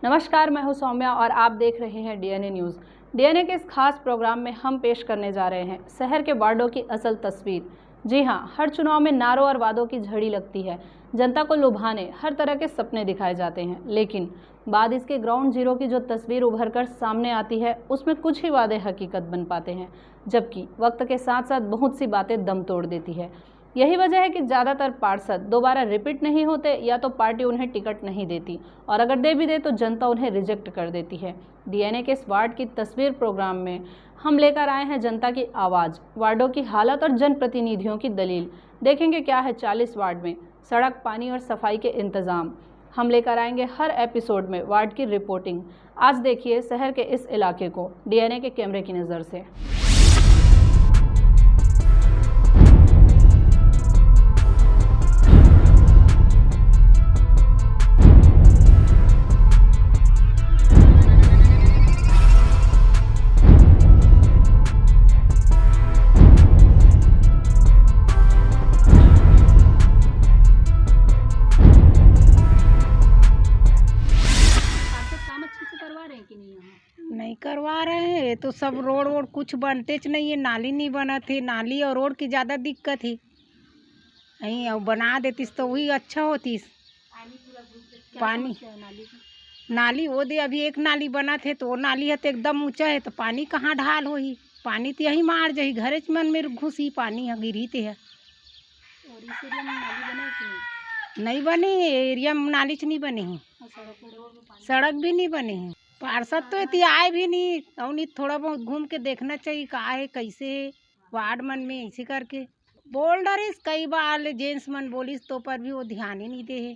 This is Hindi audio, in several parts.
नमस्कार, मैं हूं सौम्या और आप देख रहे हैं डीएनए न्यूज़। डीएनए के इस खास प्रोग्राम में हम पेश करने जा रहे हैं शहर के वार्डों की असल तस्वीर। जी हां, हर चुनाव में नारों और वादों की झड़ी लगती है। जनता को लुभाने हर तरह के सपने दिखाए जाते हैं, लेकिन बाद इसके ग्राउंड जीरो की जो तस्वीर उभर कर सामने आती है, उसमें कुछ ही वादे हकीकत बन पाते हैं, जबकि वक्त के साथ साथ बहुत सी बातें दम तोड़ देती है। यही वजह है कि ज़्यादातर पार्षद दोबारा रिपीट नहीं होते, या तो पार्टी उन्हें टिकट नहीं देती, और अगर दे भी दे तो जनता उन्हें रिजेक्ट कर देती है। डीएनए के इस वार्ड की तस्वीर प्रोग्राम में हम लेकर आए हैं जनता की आवाज़, वार्डों की हालत और जनप्रतिनिधियों की दलील। देखेंगे क्या है 40 वार्ड में सड़क, पानी और सफाई के इंतज़ाम। हम लेकर आएंगे हर एपिसोड में वार्ड की रिपोर्टिंग। आज देखिए शहर के इस इलाके को डीएनए के कैमरे की नज़र से। नहीं करवा रहे हैं। ये तो सब रोड वोड कुछ बनते च नहीं है, नाली नहीं बना थे। नाली और रोड की ज़्यादा दिक्कत है। नहीं और बना देतीस तो वही अच्छा होतीस। पानी नाली वो दे, अभी एक नाली बना थे तो वो नाली है तो एकदम ऊंचा है, तो पानी कहाँ ढाल हो ही। पानी तो यही मार जाही, घरे च मन में घुसी पानी है, गिरी ते है। नहीं बनी एरिया में नाली च नहीं बने हैं, सड़क भी नहीं बने हैं। पार्षद तो इतनी आए भी नहीं, और नहीं थोड़ा बहुत घूम के देखना चाहिए का है कैसे है वार्ड मन में। ऐसे करके बोल डरिस कई बार जेंट्स मन बोलिस तो पर भी वो ध्यान ही नहीं दे है।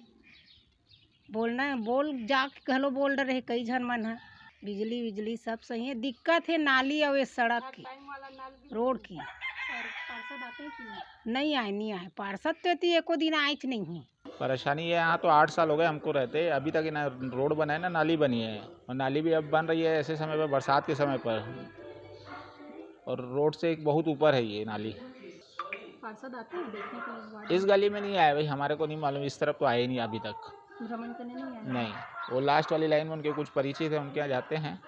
बोलना बोल जाके कहलो बोल डर है कई झन मन है। बिजली विजली सब सही है, दिक्कत है नाली और ये सड़क की रोड की। नहीं आए पार्षद तो एको दिन आए नहीं है। परेशानी है यहाँ तो 8 साल हो गए हमको रहते, अभी तक ना रोड बना है ना नाली बनी है। और नाली भी अब बन रही है ऐसे समय पर, बरसात के समय पर, और रोड से एक बहुत ऊपर है ये नाली। पार्षद आते हैं देखने के लिए? इस गली में नहीं आए भाई, हमारे को नहीं मालूम, इस तरफ तो आए नहीं अभी तक। भ्रमण करने नहीं आए? नहीं, वो लास्ट वाली लाइन में उनके कुछ परिचित है, उनके यहाँ जाते हैं।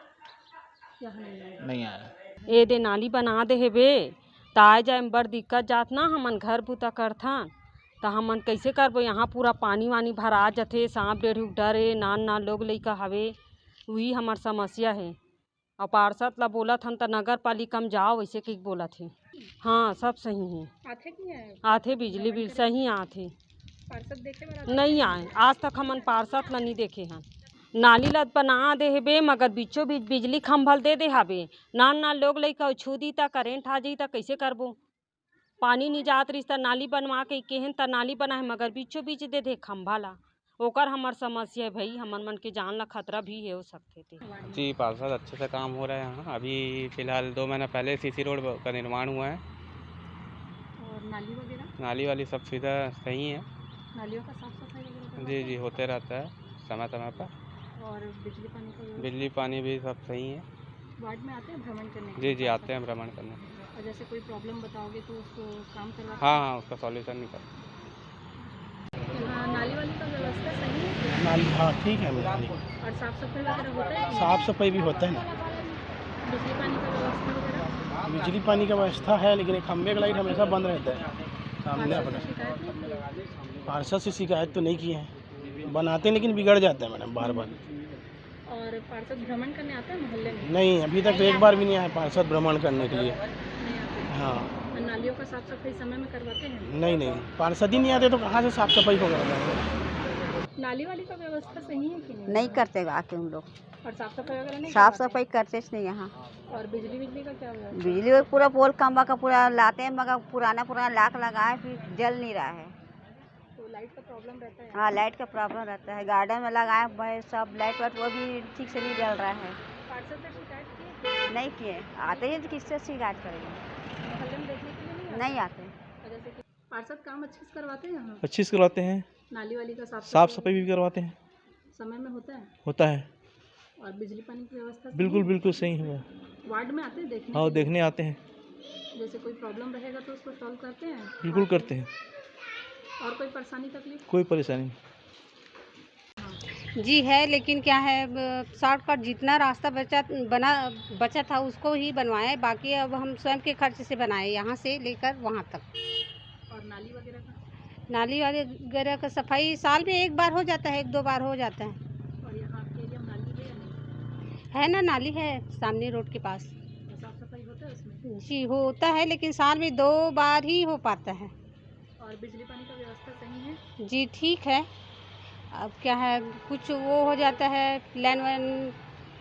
नहीं आए। ए दे नाली बना दे हेबे ताए जाए बड़ दिक्कत जात ना, हमन घर बुता करथन तो हमन कैसे करबो। यहाँ पूरा पानी वानी भरा जाथे, सांप डेढ़ी डरे, नान लोग लइका हवे, वही हमार समस्या है। और पार्षद ला बोलत हन तो नगर पालिका में जाओ वैसे कहीं बोलत है। हाँ सब सही है, आथे बिजली बिल सही आथे। पार्षद देखे नहीं आए आज तक, हमन पार्षद ला नहीं देखे हैं। नाली ला बना दे हेबे मगर बीचों बीच बिजली खंभल दे हबे, नान लोग लइका छू दी ता करेंट आ जाई ता कैसे करबो। पानी नहीं जात रही नाली बनवा के केहन त नाली बनाए मगर बीचों बीच दे दे खंभा ला, ओकर हमार समस्या है भाई। हमन मन के जान ला खतरा भी है हो सकते थे। जी पार्षद अच्छे से काम हो रहा है यहाँ। अभी फिलहाल 2 महीना पहले सीसी रोड का निर्माण हुआ है। और नाली वगैरह? नाली वाली सब सुविधा सही है। नालियों का साफ सफाई वगैरह? जी होते रहता है समय समय पर। और बिजली पानी का? बिजली पानी भी सब सही है। वार्ड में आते हैं भ्रमण करने? जी आते हैं भ्रमण करने। और जैसे कोई प्रॉब्लम बताओगे तो उसको काम करवा? हाँ उसका सॉल्यूशन निकल। नाली वाली का व्यवस्था सही है? नाली हाँ ठीक है नाली। और साफ सफाई वगैरह होता है? साफ सफाई भी होता है ना। बिजली पानी का व्यवस्था वगैरह? बिजली पानी का व्यवस्था है, लेकिन एक खंभे का लाइट हमेशा बंद रहता है सामने अपना। पार्षद से शिकायत तो नहीं की है, बनाते हैं लेकिन बिगड़ जाता है मैडम बार बार। और पार्षद भ्रमण करने आते हैं मोहल्ले में? नहीं अभी तक तो एक बार भी नहीं आया पार्षद भ्रमण करने के लिए। हाँ। नालियों का साफ सफाई समय में करवाते हैं? नहीं पार्षद ही नहीं आते तो कहाँ से साफ सफाई होगा। नाली वाली का व्यवस्था सही है कि नहीं करते आके हम लोग। और साफ सफाई वगैरह नहीं? साफ सफाई करते नहीं यहाँ। और बिजली का क्या व्यवस्था? बिजली वो पूरा पोल खंभा का पूरा लाते हैं मगर पुराना लाख लगाए फिर जल नहीं रहा है। तो लाइट का प्रॉब्लम रहता है? हाँ लाइट का प्रॉब्लम रहता है, गार्डन में लगाए भाई सब लाइट वाइट वो भी ठीक से नहीं जल रहा है। पार्षद से शिकायत की? नहीं किए, आते हैं तो किससे शिकायत करेंगे। मोहल्ले में देखने के लिए नहीं आते। जैसे कि पार्षद काम अच्छे से करवाते हैं यहाँ? अच्छे से करवाते हैं। नाली वाली का साफ सफाई भी करवाते हैं, समय में होता है। और बिजली पानी की व्यवस्था बिल्कुल सही है। वार्ड में आते हैं देखने? हाँ देखने आते हैं। जैसे कोई प्रॉब्लम रहेगा तो उसको सॉल्व करते हैं? बिल्कुल करते हैं। और कोई परेशानी तकलीफ? कोई परेशानी नहीं। हाँ। जी है, लेकिन क्या है शॉर्टकट जितना रास्ता बचा था उसको ही बनवाए, बाकी अब हम स्वयं के खर्च से बनाए यहाँ से लेकर वहाँ तक। और नाली वगैरह का? नाली वगैरह का सफाई साल में एक बार हो जाता है, 1-2 बार हो जाता है। और यहाँ आपके एरिया में नाली है या नहीं? है ना, नाली है सामने रोड के पास। तो साफ सफाई होता है उसमें? जी होता है, लेकिन साल में 2 बार ही हो पाता है। और बिजली पानी का व्यवस्था सही है? जी ठीक है। अब क्या है, कुछ वो हो जाता है, लाइन वाइन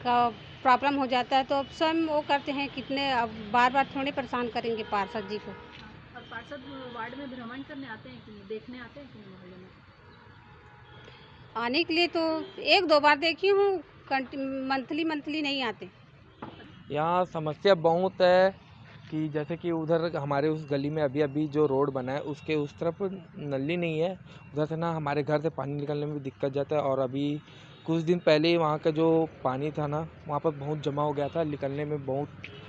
का प्रॉब्लम हो जाता है, तो अब स्वयं वो करते हैं, कितने अब बार बार थोड़े परेशान करेंगे पार्षद जी को। और पार्षद वार्ड में भ्रमण करने आते हैं कि नहीं, देखने आते हैं कि नहीं मोहल्ले में? आने के लिए तो 1-2 बार देखी हूँ, मंथली नहीं आते। यहाँ समस्या बहुत है कि जैसे कि उधर हमारे उस गली में अभी अभी जो रोड बना है उसके उस तरफ नली नहीं है, उधर से ना हमारे घर से पानी निकलने में भी दिक्कत जाता है। और अभी कुछ दिन पहले ही वहाँ का जो पानी था ना वहाँ पर बहुत जमा हो गया था, निकलने में बहुत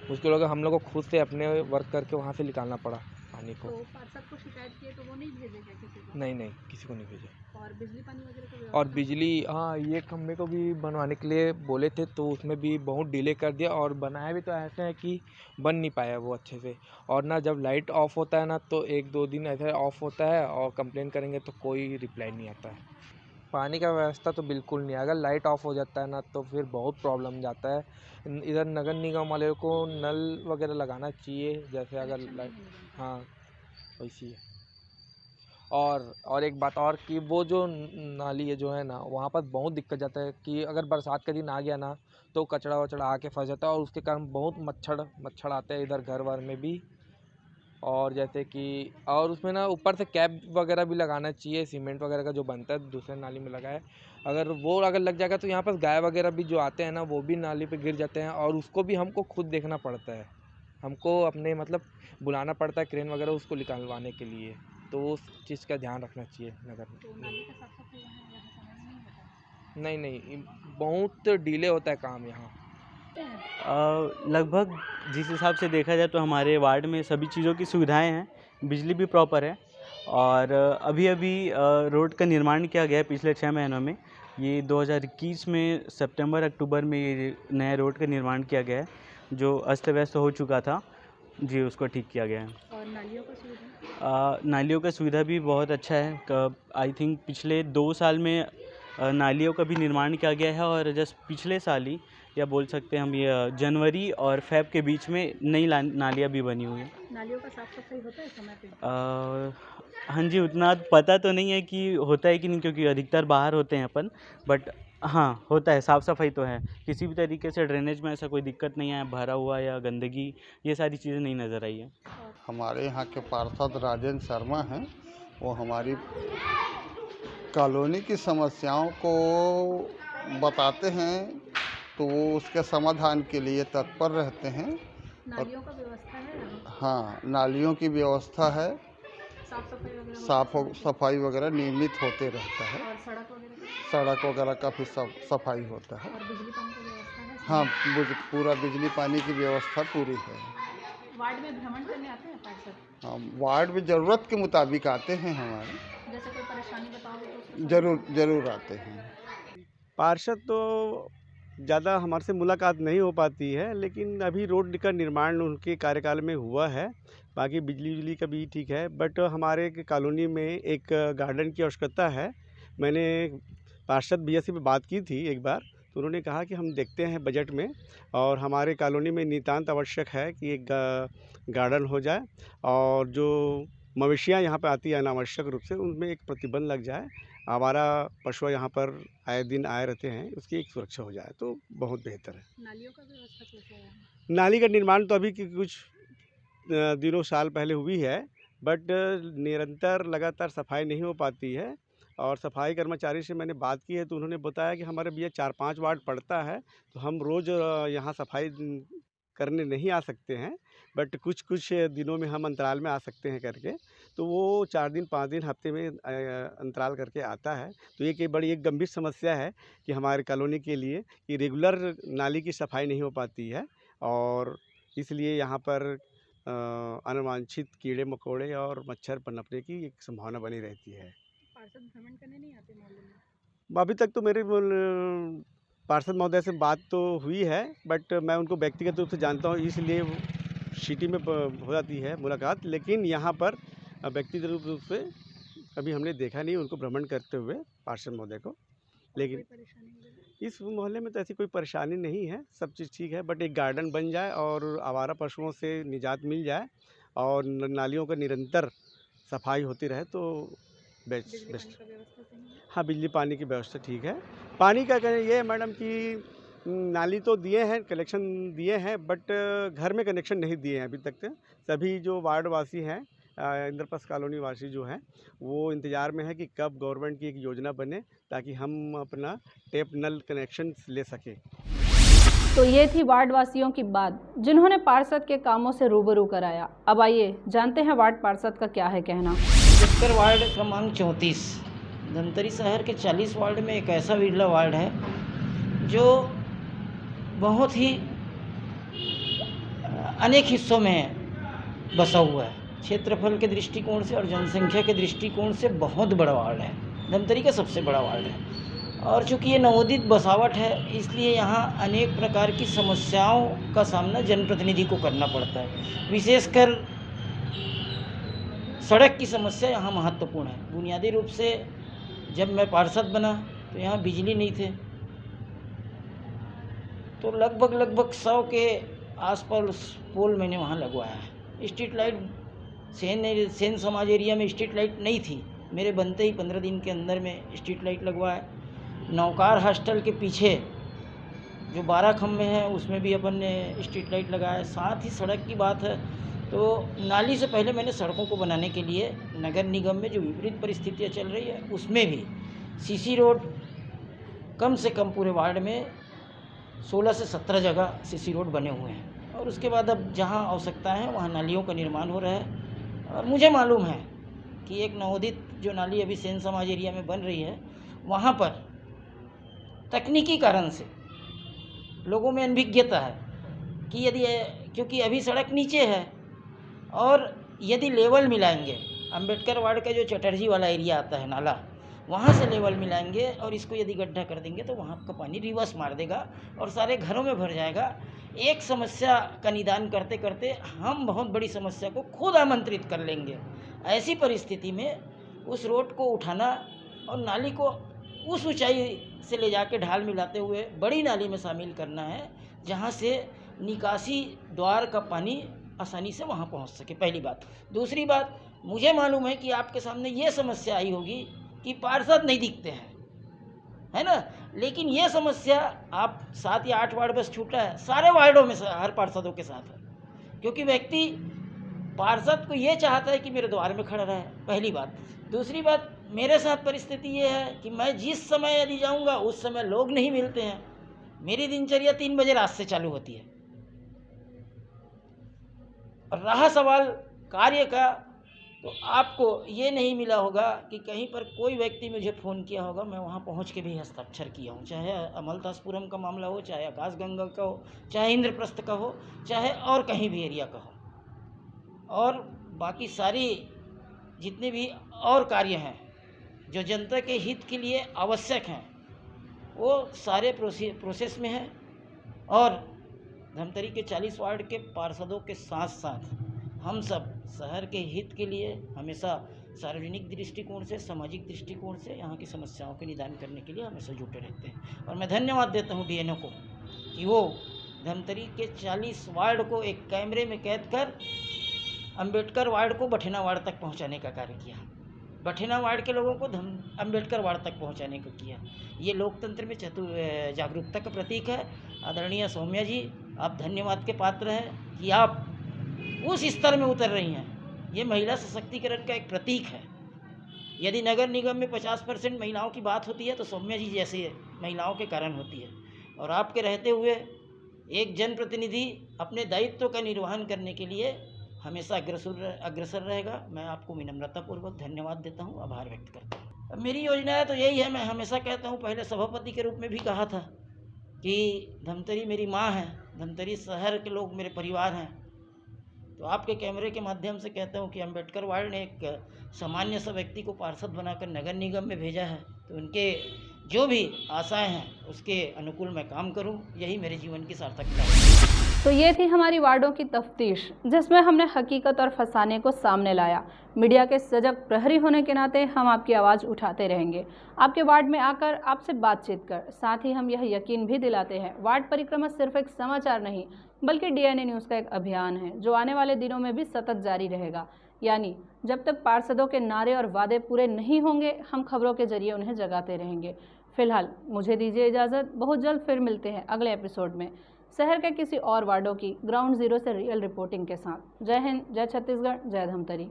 मुश्किल हो गया। हम लोग को खुद से अपने वर्क करके वहाँ से निकालना पड़ा पानी को। तो पार्षद को शिकायत किए तो वो नहीं भेजे हैं किसी को? नहीं किसी को नहीं भेजा। और बिजली पानी वगैरह का और व्यवस्था? बिजली, हाँ, ये खम्भे को भी बनवाने के लिए बोले थे तो उसमें भी बहुत डिले कर दिया, और बनाया भी तो ऐसे है कि बन नहीं पाया वो अच्छे से। और ना जब लाइट ऑफ होता है ना तो 1-2 दिन ऐसे ऑफ होता है, और कंप्लेन करेंगे तो कोई रिप्लाई नहीं आता है। पानी का व्यवस्था तो बिल्कुल नहीं है, अगर लाइट ऑफ हो जाता है ना तो फिर बहुत प्रॉब्लम जाता है। इधर नगर निगम वाले को नल वगैरह लगाना चाहिए, जैसे अगर लाइट, हाँ वैसी है। और एक बात और कि वो जो नाली है जो है ना वहाँ पर बहुत दिक्कत जाता है कि अगर बरसात का दिन आ गया ना तो कचड़ा वचड़ा आके फंस जाता है, और उसके कारण बहुत मच्छर आते हैं इधर घर वर में भी। और जैसे कि और उसमें ना ऊपर से कैप वगैरह भी लगाना चाहिए, सीमेंट वगैरह का जो बनता है दूसरे नाली में लगा है, अगर लग जाएगा तो यहाँ पर गाय वगैरह भी जो आते हैं ना वो भी नाली पे गिर जाते हैं, और उसको भी हमको खुद देखना पड़ता है। हमको अपने मतलब बुलाना पड़ता है क्रेन वगैरह उसको निकालवाने के लिए, तो उस चीज़ का ध्यान रखना चाहिए नगर में। तो नाली का साफ सफाई यहाँ समय में नहीं होता? नहीं, बहुत डिले होता है काम यहाँ। लगभग जिस हिसाब से देखा जाए तो हमारे वार्ड में सभी चीज़ों की सुविधाएं हैं, बिजली भी प्रॉपर है, और अभी अभी रोड का निर्माण किया गया है पिछले 6 महीनों में। ये 2021 में सितंबर अक्टूबर में ये नए रोड का निर्माण किया गया है, जो अस्त व्यस्त हो चुका था जी, उसको ठीक किया गया है। और नालियों का सुविधा? नालियों का सुविधा भी बहुत अच्छा है। आई थिंक पिछले 2 साल में नालियों का भी निर्माण किया गया है, और जस्ट पिछले साल ही या बोल सकते हैं हम ये जनवरी और फ़ेब के बीच में नई नालियाँ भी बनी हुई हैं। नालियों का साफ सफाई होता है समय पे? हाँ जी, उतना पता तो नहीं है कि होता है कि नहीं, क्योंकि अधिकतर बाहर होते हैं अपन, बट हाँ होता है, साफ़ सफाई तो है। किसी भी तरीके से ड्रेनेज में ऐसा कोई दिक्कत नहीं है, भरा हुआ या गंदगी ये सारी चीज़ें नहीं नज़र आई है। हमारे यहाँ के पार्षद राजेंद्र शर्मा हैं, वो हमारी कॉलोनी की समस्याओं को बताते हैं तो वो उसके समाधान के लिए तत्पर रहते हैं। नालियों का व्यवस्था है यहाँ? हाँ, नालियों की व्यवस्था है, साफ सफाई वगैरह नियमित होते रहता है। और सड़क वगैरह का? सड़क वगैरह का भी सफाई होता है। और बिजली पानी की व्यवस्था है? हाँ, पूरा बिजली पानी की व्यवस्था पूरी है। वार्ड में भ्रमण करने आते हैं पार्षद? हाँ, वार्ड में ज़रूरत के मुताबिक आते हैं हमारे। जैसे कोई परेशानी बताओगे तो ज़रूर आते हैं। पार्षद तो ज़्यादा हमारे से मुलाकात नहीं हो पाती है, लेकिन अभी रोड का निर्माण उनके कार्यकाल में हुआ है, बाकी बिजली का भी ठीक है। बट हमारे कॉलोनी में एक गार्डन की आवश्यकता है। मैंने पार्षद भैया से भी बात की थी एक बार, तो उन्होंने कहा कि हम देखते हैं बजट में, और हमारे कॉलोनी में नितांत आवश्यक है कि एक गार्डन हो जाए, और जो मवेशियाँ यहाँ पर आती है अनावश्यक रूप से उनमें एक प्रतिबंध लग जाए। हमारा पशु यहाँ पर आए दिन आए रहते हैं, उसकी एक सुरक्षा हो जाए तो बहुत बेहतर है। नालियों का व्यवस्था कैसे है? नाली का निर्माण तो अभी कुछ दिनों साल पहले हुई है, बट निरंतर लगातार सफाई नहीं हो पाती है। और सफाई कर्मचारी से मैंने बात की है तो उन्होंने बताया कि हमारे भैया 4-5 वार्ड पड़ता है, तो हम रोज़ यहाँ सफाई करने नहीं आ सकते हैं, बट कुछ दिनों में हम अंतराल में आ सकते हैं करके, तो वो 4 दिन 5 दिन हफ्ते में अंतराल करके आता है। तो ये बड़ी एक गंभीर समस्या है कि हमारे कॉलोनी के लिए कि रेगुलर नाली की सफाई नहीं हो पाती है, और इसलिए यहाँ पर अनवांछित कीड़े मकोड़े और मच्छर पनपने की एक संभावना बनी रहती है। पार्षद भ्रमण करने नहीं आते मोहल्ले में? अभी तक तो मेरे पार्षद महोदय से बात तो हुई है, बट मैं उनको व्यक्तिगत रूप से जानता हूँ, इसलिए सिटी में हो जाती है मुलाकात, लेकिन यहाँ पर व्यक्तिगत रूप से अभी हमने देखा नहीं उनको भ्रमण करते हुए पार्षद महोदय को। लेकिन इस मोहल्ले में तो ऐसी कोई परेशानी नहीं है, सब चीज़ ठीक है, बट एक गार्डन बन जाए और आवारा पशुओं से निजात मिल जाए और नालियों का निरंतर सफाई होती रहे तो बेस्ट। हाँ, बिजली पानी की व्यवस्था ठीक है। पानी का कहना ये है मैडम कि नाली तो दिए हैं, कनेक्शन दिए हैं, बट घर में कनेक्शन नहीं दिए हैं अभी तक। सभी जो वार्ड वासी हैं, इंद्रप्रस्थ कॉलोनी वासी जो हैं, वो इंतज़ार में है कि कब गवर्नमेंट की एक योजना बने ताकि हम अपना टैप नल कनेक्शन ले सकें। तो ये थी वार्ड वासियों की बात, जिन्होंने पार्षद के कामों से रूबरू कराया। अब आइए जानते हैं वार्ड पार्षद का क्या है कहना। उत्तर वार्ड क्रमांक 34 धमतरी शहर के 40 वार्ड में एक ऐसा विरला वार्ड है जो बहुत ही अनेक हिस्सों में बसा हुआ है। क्षेत्रफल के दृष्टिकोण से और जनसंख्या के दृष्टिकोण से बहुत बड़ा वार्ड है, धमतरी का सबसे बड़ा वार्ड है। और चूँकि ये नवोदित बसावट है, इसलिए यहाँ अनेक प्रकार की समस्याओं का सामना जनप्रतिनिधि को करना पड़ता है। विशेषकर सड़क की समस्या यहाँ महत्वपूर्ण है। बुनियादी रूप से जब मैं पार्षद बना तो यहाँ बिजली नहीं थे, तो लगभग 100 के आसपास पोल मैंने वहाँ लगवाया है। स्ट्रीट लाइट सेन समाज एरिया में स्ट्रीट लाइट नहीं थी, मेरे बनते ही 15 दिन के अंदर में स्ट्रीट लाइट लगवाया। नौकार हॉस्टल के पीछे जो 12 खम्भे हैं उसमें भी अपन ने स्ट्रीट लाइट लगाया। साथ ही सड़क की बात है तो नाली से पहले मैंने सड़कों को बनाने के लिए नगर निगम में जो विपरीत परिस्थितियाँ चल रही है उसमें भी सीसी रोड कम से कम पूरे वार्ड में 16 से 17 जगह सीसी रोड बने हुए हैं। और उसके बाद अब जहाँ आवश्यकता है वहाँ नालियों का निर्माण हो रहा है। और मुझे मालूम है कि एक नवोदित जो नाली अभी सेन समाज एरिया में बन रही है, वहाँ पर तकनीकी कारण से लोगों में अनभिज्ञता है कि यदि, क्योंकि अभी सड़क नीचे है और यदि लेवल मिलाएंगे, अंबेडकर वार्ड का जो चटर्जी वाला एरिया आता है नाला, वहाँ से लेवल मिलाएंगे और इसको यदि गड्ढा कर देंगे तो वहाँ का पानी रिवर्स मार देगा और सारे घरों में भर जाएगा। एक समस्या का निदान करते करते हम बहुत बड़ी समस्या को खुद आमंत्रित कर लेंगे। ऐसी परिस्थिति में उस रोड को उठाना और नाली को उस ऊंचाई से ले जाके ढाल मिलाते हुए बड़ी नाली में शामिल करना है, जहाँ से निकासी द्वार का पानी आसानी से वहाँ पहुँच सके, पहली बात। दूसरी बात, मुझे मालूम है कि आपके सामने ये समस्या आई होगी कि पार्षद नहीं दिखते हैं, है ना, लेकिन ये समस्या आप 7 या 8 वार्ड बस छूटा है, सारे वार्डों में हर पार्षदों के साथ है। क्योंकि व्यक्ति पार्षद को ये चाहता है कि मेरे द्वार में खड़ा रहे, पहली बात। दूसरी बात, मेरे साथ परिस्थिति ये है कि मैं जिस समय यदि जाऊंगा उस समय लोग नहीं मिलते हैं। मेरी दिनचर्या 3 बजे रात से चालू होती है। और रहा सवाल कार्य का, तो आपको ये नहीं मिला होगा कि कहीं पर कोई व्यक्ति मुझे फ़ोन किया होगा, मैं वहाँ पहुँच के भी हस्ताक्षर किया हूँ, चाहे अमलदासपुरम का मामला हो, चाहे आकाशगंगा का हो, चाहे इंद्रप्रस्थ का हो, चाहे और कहीं भी एरिया का हो। और बाकी सारी जितने भी और कार्य हैं जो जनता के हित के लिए आवश्यक हैं, वो सारे प्रोसेस में हैं। और धमतरी के 40 वार्ड के पार्षदों के साथ साथ हम सब शहर के हित के लिए हमेशा सार्वजनिक दृष्टिकोण से, सामाजिक दृष्टिकोण से यहाँ की समस्याओं के निदान करने के लिए हमेशा जुटे रहते हैं। और मैं धन्यवाद देता हूँ डीएनओ को कि वो धमतरी के 40 वार्ड को एक कैमरे में कैद कर अंबेडकर वार्ड को बठेना वार्ड तक पहुँचाने का कार्य किया, बठेना वार्ड के लोगों को अंबेडकर वार्ड तक पहुँचाने को किया। ये लोकतंत्र में जागरूकता का प्रतीक है। आदरणीय सौम्या जी, आप धन्यवाद के पात्र हैं कि आप उस स्तर में उतर रही हैं। ये महिला सशक्तिकरण का एक प्रतीक है। यदि नगर निगम में 50% महिलाओं की बात होती है तो सौम्या जी जैसे महिलाओं के कारण होती है। और आपके रहते हुए एक जनप्रतिनिधि अपने दायित्व का निर्वहन करने के लिए हमेशा अग्रसर रहेगा। मैं आपको विनम्रतापूर्वक धन्यवाद देता हूँ, आभार व्यक्त करता हूँ। अब मेरी योजना है तो यही है, मैं हमेशा कहता हूँ, पहले सभापति के रूप में भी कहा था कि धमतरी मेरी माँ है, धमतरी शहर के लोग मेरे परिवार हैं। तो आपके कैमरे के माध्यम से कहता हूँ कि अंबेडकर वार्ड ने एक सामान्य सा व्यक्ति को पार्षद बनाकर नगर निगम में भेजा है, तो उनके जो भी आशाएं हैं उसके अनुकूल मैं काम करूं, यही मेरे जीवन की सार्थकता है। तो ये थी हमारी वार्डों की तफ्तीश, जिसमें हमने हकीकत और फसाने को सामने लाया। मीडिया के सजग प्रहरी होने के नाते हम आपकी आवाज़ उठाते रहेंगे, आपके वार्ड में आकर आपसे बातचीत कर। साथ ही हम यह यकीन भी दिलाते हैं, वार्ड परिक्रमा सिर्फ एक समाचार नहीं बल्कि डीएनए न्यूज़ का एक अभियान है, जो आने वाले दिनों में भी सतत जारी रहेगा। यानी जब तक पार्षदों के नारे और वादे पूरे नहीं होंगे, हम खबरों के जरिए उन्हें जगाते रहेंगे। फिलहाल मुझे दीजिए इजाज़त, बहुत जल्द फिर मिलते हैं अगले एपिसोड में शहर के किसी और वार्डों की ग्राउंड जीरो से रियल रिपोर्टिंग के साथ। जय हिंद, जय छत्तीसगढ़, जय धमतरी।